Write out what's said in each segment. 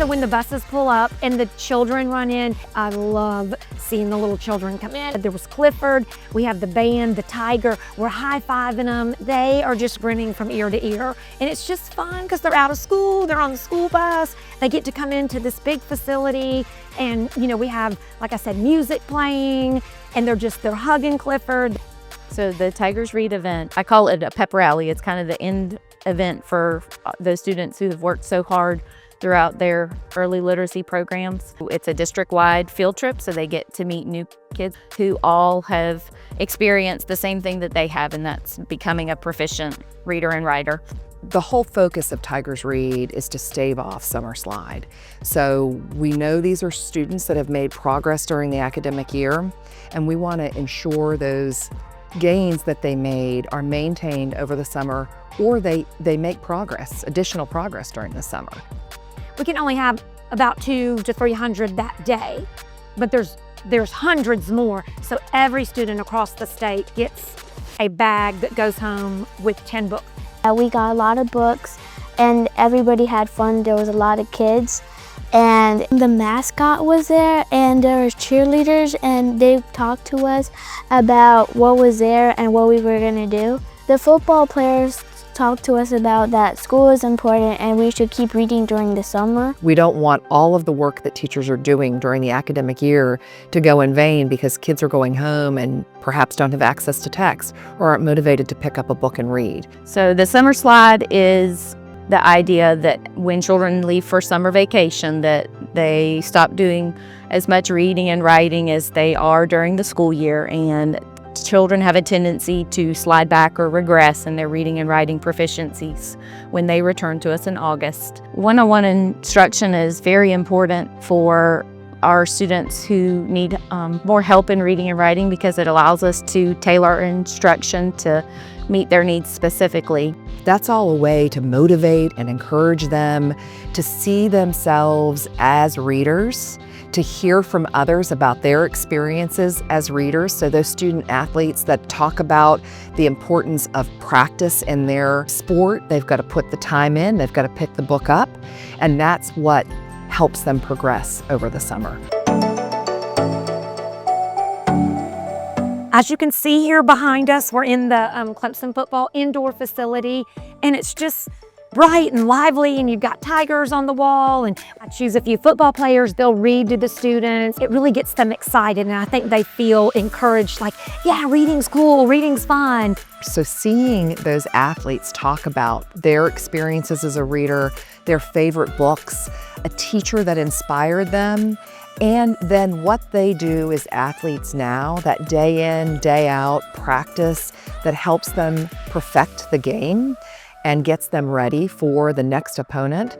when the buses pull up and the children run in, I love seeing the little children come in. There was Clifford, we have the band, the Tiger, we're high-fiving them. They are just grinning from ear to ear. And it's just fun because they're out of school, they're on the school bus, they get to come into this big facility and we have, like I said, music playing and they're hugging Clifford. So the Tigers Read event, I call it a pep rally. It's kind of the end event for those students who have worked so hard throughout their early literacy programs. It's a district-wide field trip, so they get to meet new kids who all have experienced the same thing that they have, and that's becoming a proficient reader and writer. The whole focus of Tigers Read is to stave off summer slide. So we know these are students that have made progress during the academic year, and we want to ensure those gains that they made are maintained over the summer, or they make progress, additional progress during the summer. We can only have about 200 to 300 that day, but there's hundreds more. So every student across the state gets a bag that goes home with 10 books. We got a lot of books and everybody had fun. There was a lot of kids and the mascot was there and there was cheerleaders and they talked to us about what was there and what we were gonna do. The football players talked to us about that school is important and we should keep reading during the summer. We don't want all of the work that teachers are doing during the academic year to go in vain because kids are going home and perhaps don't have access to text or aren't motivated to pick up a book and read. So the summer slide is the idea that when children leave for summer vacation that they stop doing as much reading and writing as they are during the school year, and children have a tendency to slide back or regress in their reading and writing proficiencies when they return to us in August. One-on-one instruction is very important for our students who need more help in reading and writing because it allows us to tailor our instruction to meet their needs specifically. That's all a way to motivate and encourage them to see themselves as readers, to hear from others about their experiences as readers. So those student athletes that talk about the importance of practice in their sport, they've got to put the time in, they've got to pick the book up, and that's what helps them progress over the summer. As you can see here behind us, we're in the Clemson football indoor facility, and it's just bright and lively, and you've got tigers on the wall, and I choose a few football players, they'll read to the students. It really gets them excited, and I think they feel encouraged, like, yeah, reading's cool, reading's fun. So seeing those athletes talk about their experiences as a reader, their favorite books, a teacher that inspired them, and then what they do as athletes now, that day in, day out practice that helps them perfect the game and gets them ready for the next opponent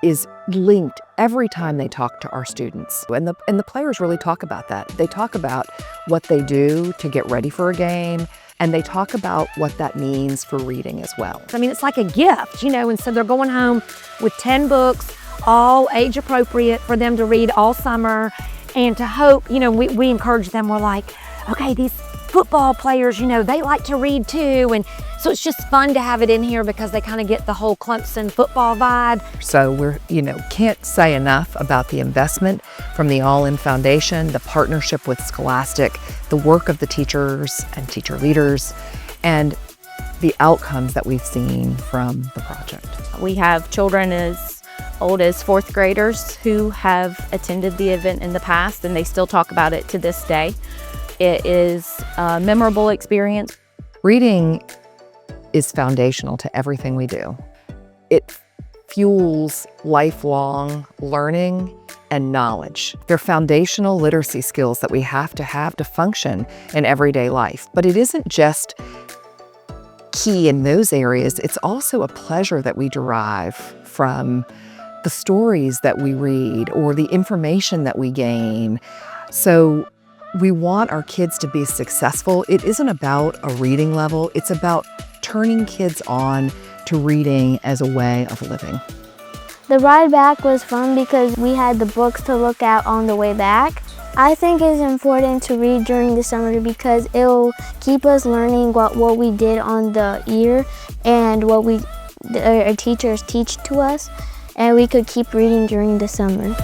is linked every time they talk to our students. And the players really talk about that. They talk about what they do to get ready for a game, and they talk about what that means for reading as well. I mean, it's like a gift, and so they're going home with 10 books, all age appropriate for them to read all summer, and to hope, we encourage them. We're like, okay, these football players, they like to read too. And so it's just fun to have it in here because they kind of get the whole Clemson football vibe. So we're, can't say enough about the investment from the All In Foundation, the partnership with Scholastic, the work of the teachers and teacher leaders, and the outcomes that we've seen from the project. We have children as old as 4th graders who have attended the event in the past, and they still talk about it to this day. It is a memorable experience. Reading is foundational to everything we do. It fuels lifelong learning and knowledge. They're foundational literacy skills that we have to function in everyday life. But it isn't just key in those areas, it's also a pleasure that we derive from the stories that we read or the information that we gain. So we want our kids to be successful. It isn't about a reading level, it's about turning kids on to reading as a way of living. The ride back was fun because we had the books to look at on the way back. I think it's important to read during the summer because it'll keep us learning what we did on the year and what our teachers teach to us. and we could keep reading during the summer.